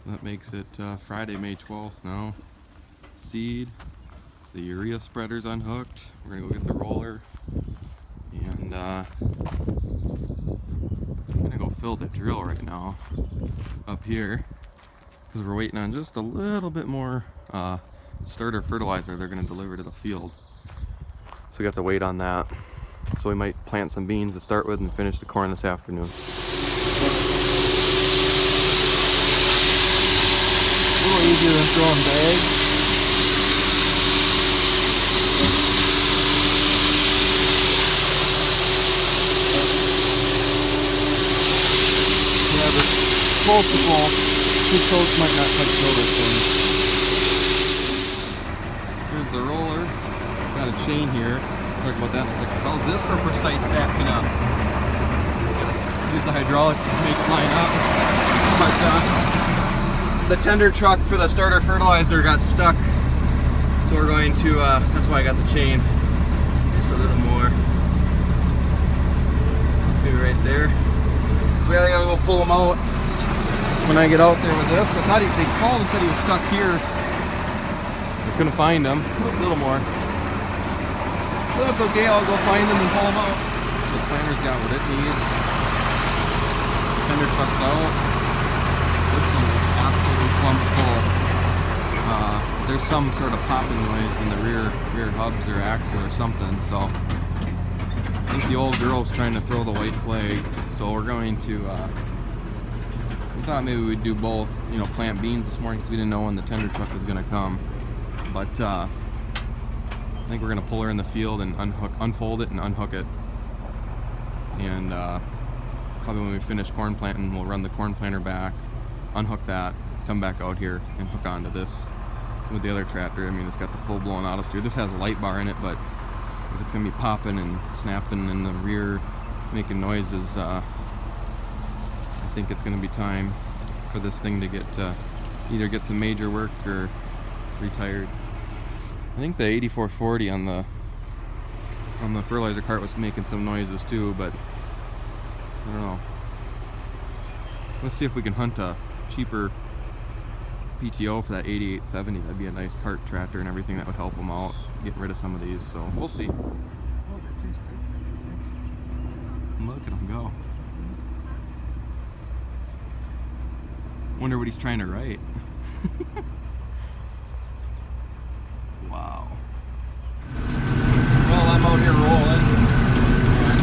That makes it Friday, May 12th now. Seed, the urea spreader's unhooked. We're gonna go get the roller, and I'm gonna go fill the drill right now up here because we're waiting on just a little bit more starter fertilizer they're gonna deliver to the field. So we got to wait on that. So we might plant some beans to start with and finish the corn this afternoon. A little easier than throwing bags. Yeah, but close to fall. Too close might not quite kill this thing. Here's the roller. Got a chain here. Talk about that in a second. How's this for precise backing up? Use the hydraulics to make it line up. But the tender truck for the starter fertilizer got stuck. So we're going to, that's why I got the chain. Just a little more. Maybe right there. So we gotta go pull them out when I get out there with this. I thought they called and said he was stuck here. I couldn't find him. A little more. But that's okay, I'll go find them and pull them out. The planter's got what it needs. Tender truck's out. This thing is absolutely plumb full. There's some sort of popping noise in the rear hubs or axle or something, so I think the old girl's trying to throw the white flag. So we're going to, we thought maybe we'd do both, you know, plant beans this morning because we didn't know when the tender truck was gonna come. But I think we're gonna pull her in the field and unfold it and unhook it. And probably when we finish corn planting, we'll run the corn planter back, unhook that, come back out here and hook onto this with the other tractor. I mean, it's got the full-blown auto steer. This has a light bar in it, but if it's gonna be popping and snapping in the rear, making noises, I think it's gonna be time for this thing to get either get some major work or retired. I think the 8440 on the fertilizer cart was making some noises too, but I don't know. Let's see if we can hunt a cheaper PTO for that 8870. That'd be a nice cart tractor and everything that would help them out getting rid of some of these. So we'll see. Oh, that tastes good. Look at him go. Wonder what he's trying to write. Wow. Well, I'm out here rolling, and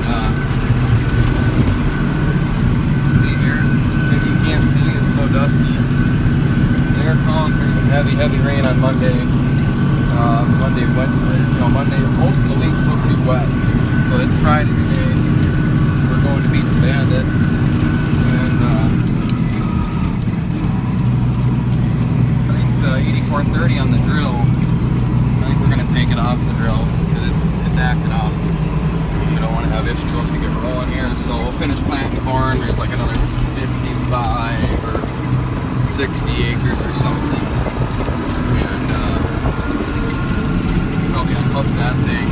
see here, maybe you can't see, it's so dusty. They're calling for some heavy rain on Monday. Monday wet, you know, Monday, most of the week's supposed to be wet. So it's Friday today, so we're going to beat the bandit. And I think the 8430 on the drill, I think we're going to take it off the drill because it's acting up. We don't want to have issues once we get rolling here. So we'll finish planting corn. There's like another 55 or 60 acres or something. And probably unhook that thing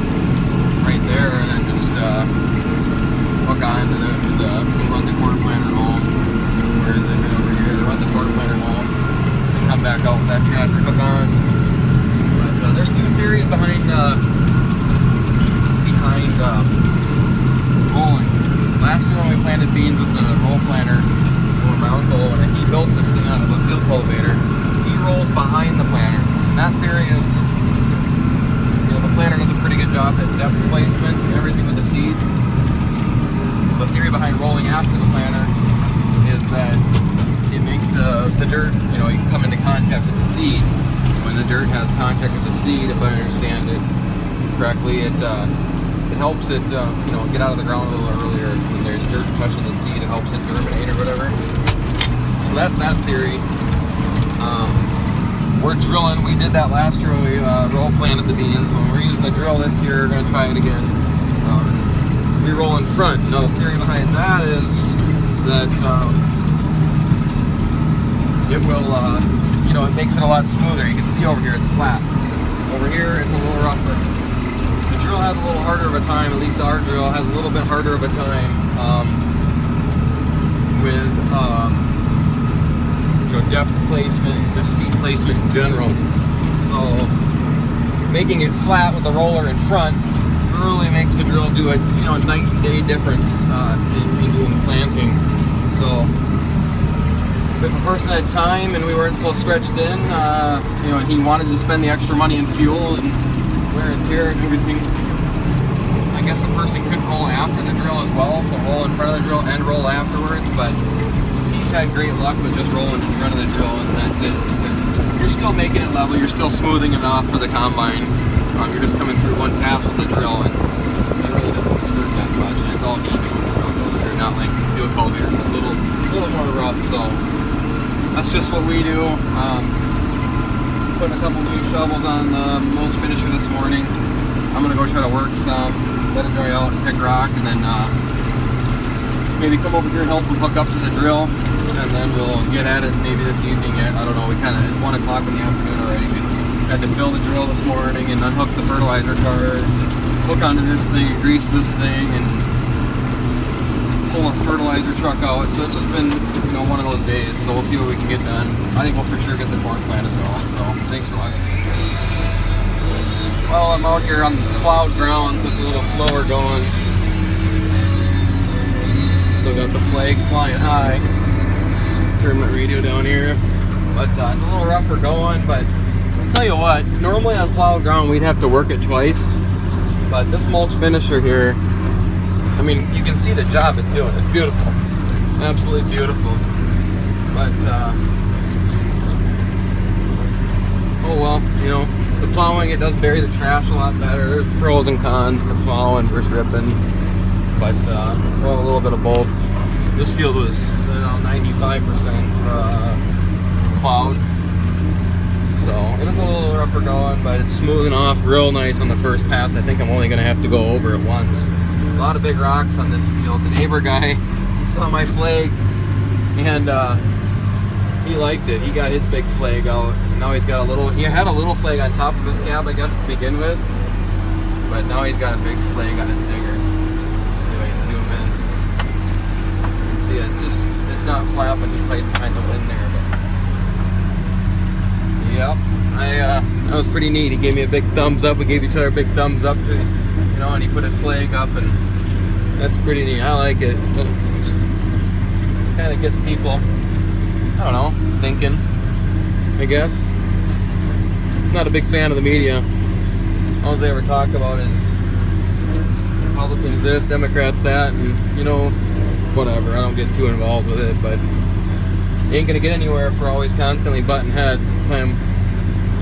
right there and then just hook on to we'll run the corn planter home. Where is it? Right over here. Run the corn planter home and come back out with that tractor, hook on. But there's two theories behind rolling. Last year when we planted beans with the roll planter, or my uncle, and he built this thing out of a field cultivator, he rolls behind the planter. And that theory is, you know, the planter does a pretty good job at depth placement and everything with the seed. The theory behind rolling after the planter is that it makes the dirt, you know, you come into contact with the seed. When the dirt has contact with the seed, if I understand it correctly, it helps it, you know, get out of the ground a little earlier. When there's dirt touching the seed, it helps it germinate or whatever. So that's that theory. We're drilling. We did that last year when we roll planted the beans. When we're using the drill this year, we're going to try it again. We roll in front. Now the theory behind that is that it will, you know, it makes it a lot smoother. You can see over here it's flat. Over here it's a little rougher. The drill has a little harder of a time, at least our drill has a little bit harder of a time with you know, depth placement and just seed placement in general. So making it flat with the roller in front really makes the drill do a night and day difference in doing planting. So if a person had time and we weren't so stretched in, and he wanted to spend the extra money in fuel and wear and tear and everything, I guess a person could roll after the drill as well, so roll in front of the drill and roll afterwards, but he's had great luck with just rolling in front of the drill, and that's it, because you're still making it level, you're still smoothing it off for the combine. You're just coming through one pass with the drill, and it really doesn't disturb that much, and it's all even when the drill goes through, not like the field cultivator, it's a little more rough, so that's just what we do. Putting a couple new shovels on the mulch finisher this morning. I'm gonna go try to work some, let it dry out, pick rock, and then maybe come over here and help him hook up to the drill, and then we'll get at it maybe this evening. I don't know, it's 1 o'clock in the afternoon already. We had to fill the drill this morning and unhook the fertilizer cart, hook onto this thing, grease this thing, and pull a fertilizer truck out. So it's just been one of those days, so we'll see what we can get done. I think we'll for sure get the corn plant as well, so thanks for watching. Well, I'm out here on plowed ground, so it's a little slower going. Still got the flag flying high. Turn my radio down here, but it's a little rougher going, but I'll tell you what, normally on plowed ground we'd have to work it twice, but this mulch finisher here, I mean, you can see the job it's doing. It's beautiful. Absolutely beautiful. But, oh well, the plowing, it does bury the trash a lot better. There's pros and cons to plowing versus ripping. But, well, a little bit of both. This field was 95% plowed. So, it was a little rougher going, but it's smoothing off real nice on the first pass. I think I'm only going to have to go over it once. A lot of big rocks on this field. The neighbor guy saw my flag, and he liked it. He got his big flag out. Now he's got he had a little flag on top of his cab, I guess, to begin with, but now he's got a big flag on his digger. Anyway, zoom in. You can see it's not flapping, it's hiding behind the wind there, but yep, that was pretty neat. He gave me a big thumbs up. We gave each other a big thumbs up, and he put his flag up, and that's pretty neat. I like it. Kind of gets people, I don't know, thinking, I guess. Not a big fan of the media. All they ever talk about is Republicans this, Democrats that, and whatever. I don't get too involved with it, but you ain't gonna get anywhere for always constantly butting heads. This time,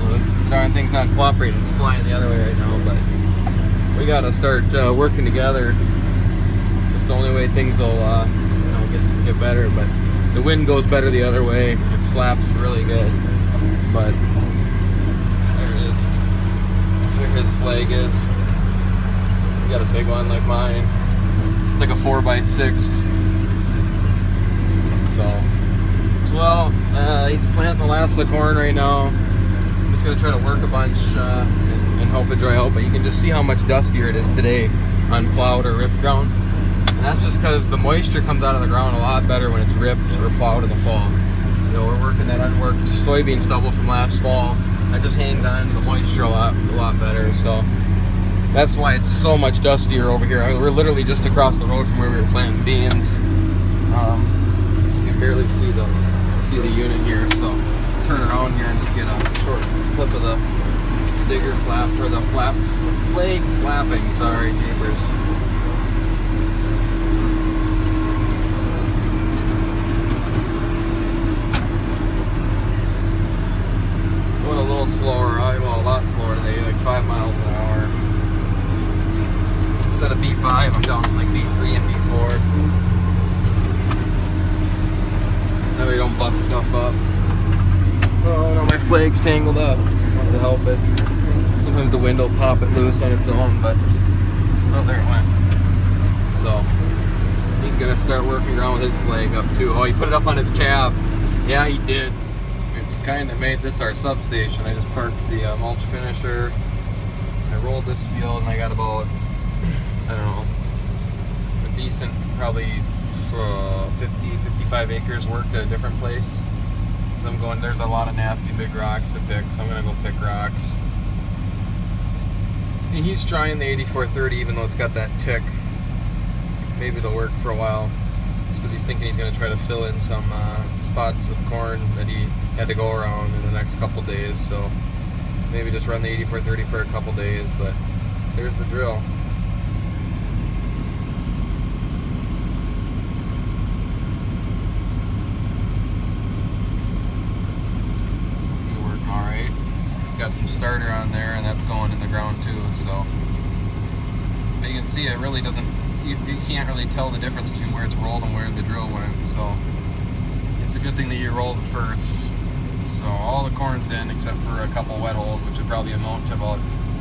the darn thing's not cooperating. It's flying the other way right now, but we gotta start working together. It's the only way things will get better. But the wind goes better the other way. It flaps really good. But there it is. There his flag is. He got a big one like mine. It's like a 4x6. So, well, he's planting the last of the corn right now. I'm just gonna try to work a bunch and hope it dry out. But you can just see how much dustier it is today on plowed or ripped ground. And that's just because the moisture comes out of the ground a lot better when it's ripped or plowed in the fall. We're working that unworked soybean stubble from last fall. That just hangs on to the moisture a lot better. So that's why it's so much dustier over here. We're literally just across the road from where we were planting beans. You can barely see the unit here. So turn around here and just get a short clip of the digger flap, or the flag flapping. Sorry, neighbors. Going a little slower, well, a lot slower today, like 5 miles an hour. Instead of B5, I'm down to like B3 and B4. That way you don't bust stuff up. Oh no, my flag's tangled up. I wanted to help it. Sometimes the wind will pop it loose on its own, but oh, there it went. So he's gonna start working around with his flag up too. Oh, he put it up on his cab. Yeah, he did. We've kind of made this our substation. I just parked the mulch finisher. I rolled this field and I got about, I don't know, a decent, probably 50, 55 acres worked at a different place. Some I'm going, there's a lot of nasty big rocks to pick, so I'm gonna go pick rocks. And he's trying the 8430 even though it's got that tick. Maybe it'll work for a while. It's because he's thinking he's gonna try to fill in some spots with corn that he had to go around in the next couple days, so maybe just run the 8430 for a couple days, but there's the drill. Got some starter on there, and that's going in the ground too. So, but you can see it really doesn't. You can't really tell the difference between where it's rolled and where the drill went. So, it's a good thing that you rolled first. So all the corn's in except for a couple wet holes, which would probably amount to about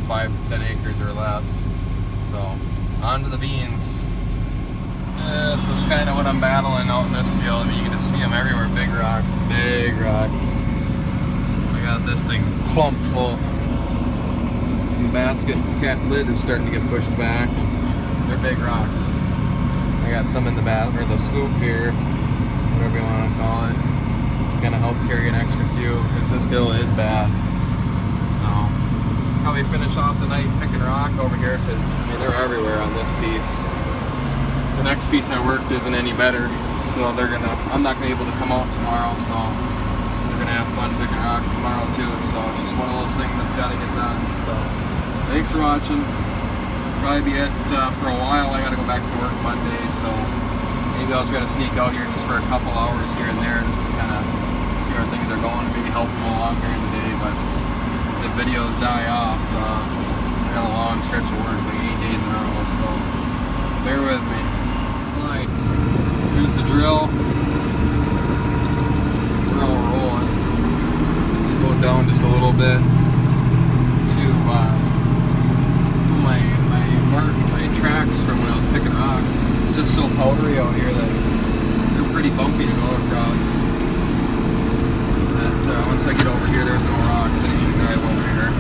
5-10 acres or less. So, on to the beans. This is kind of what I'm battling out in this field. I mean, you can just see them everywhere. Big rocks, big rocks. I got this thing plump full. The basket cat lid is starting to get pushed back. They're big rocks. I got some in the or the scoop here, whatever you want to call it. Gonna help carry an extra few because this hill is bad. So probably finish off the night picking rock over here because I mean they're everywhere on this piece. The next piece I worked isn't any better, so I'm not gonna be able to come out tomorrow. So. We're gonna have fun picking rock tomorrow too, so it's just one of those things that's got to get done. So thanks for watching. Probably be it for a while. I gotta go back to work Monday, so maybe I'll try to sneak out here just for a couple hours here and there just to kind of see where things are going, maybe help them along during the day. But if the videos die off, I got a long stretch of work, like 8 days in a row, so bear with me. Alright, here's the drill. Rolling. Slow down just a little bit to my tracks from when I was picking rock. It's just so powdery out here that they're pretty bumpy to go across. That once I get over here, there's no rocks. I didn't even drive over here.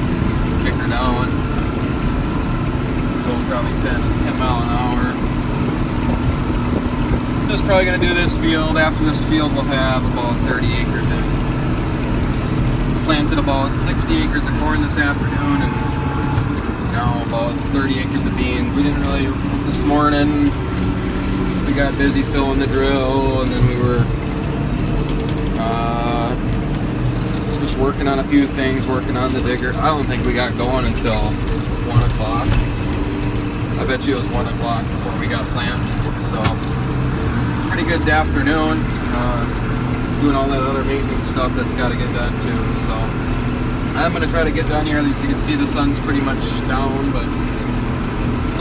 Kick her down. Go probably 10 mile an hour. Just probably going to do this field. After this field, we'll have about 30 acres in. Planted about 60 acres of corn this afternoon, and now about 30 acres of beans. We didn't really, this morning, we got busy filling the drill, and then we were just working on a few things, working on the digger. I don't think we got going until 1 o'clock. I bet you it was 1 o'clock before we got planted. So. Pretty good afternoon, doing all that other maintenance stuff that's got to get done too, so I'm going to try to get down here. As you can see, the sun's pretty much down, but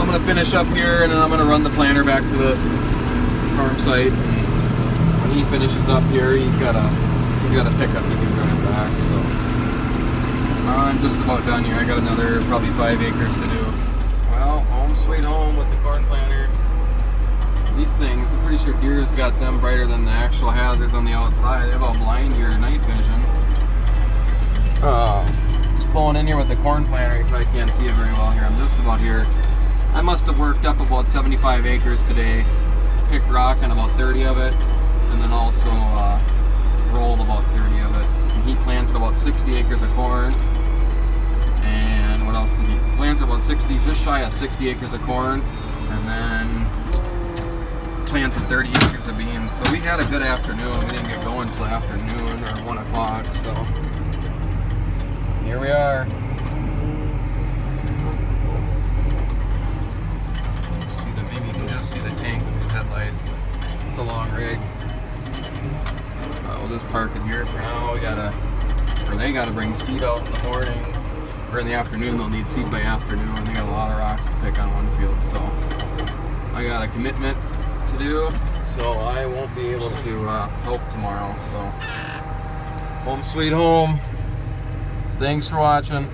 I'm going to finish up here and then I'm going to run the planter back to the farm site, and when he finishes up here, he's got a pickup he can drive back, so I'm just about done here. I got another probably 5 acres to do. Well, home sweet home with the corn planter. These things, I'm pretty sure deer's got them brighter than the actual hazards on the outside. They will blind your night vision. Just pulling in here with the corn planter. You probably can't see it very well here. I'm just about here. I must have worked up about 75 acres today. Picked rock on about 30 of it, and then also rolled about 30 of it. And he planted about 60 acres of corn. And what else did he planted? About 60, just shy of 60 acres of corn, and then planted 30 acres of beans. So we had a good afternoon. We didn't get going until afternoon or 1 o'clock. So here we are. Maybe you can just see the tank with these headlights. It's a long rig. We'll just park it here for now. They gotta bring seed out in the morning, or in the afternoon. They'll need seed by afternoon. They got a lot of rocks to pick on one field, so I got a commitment to do, so I won't be able to help tomorrow. So home sweet home. Thanks for watching.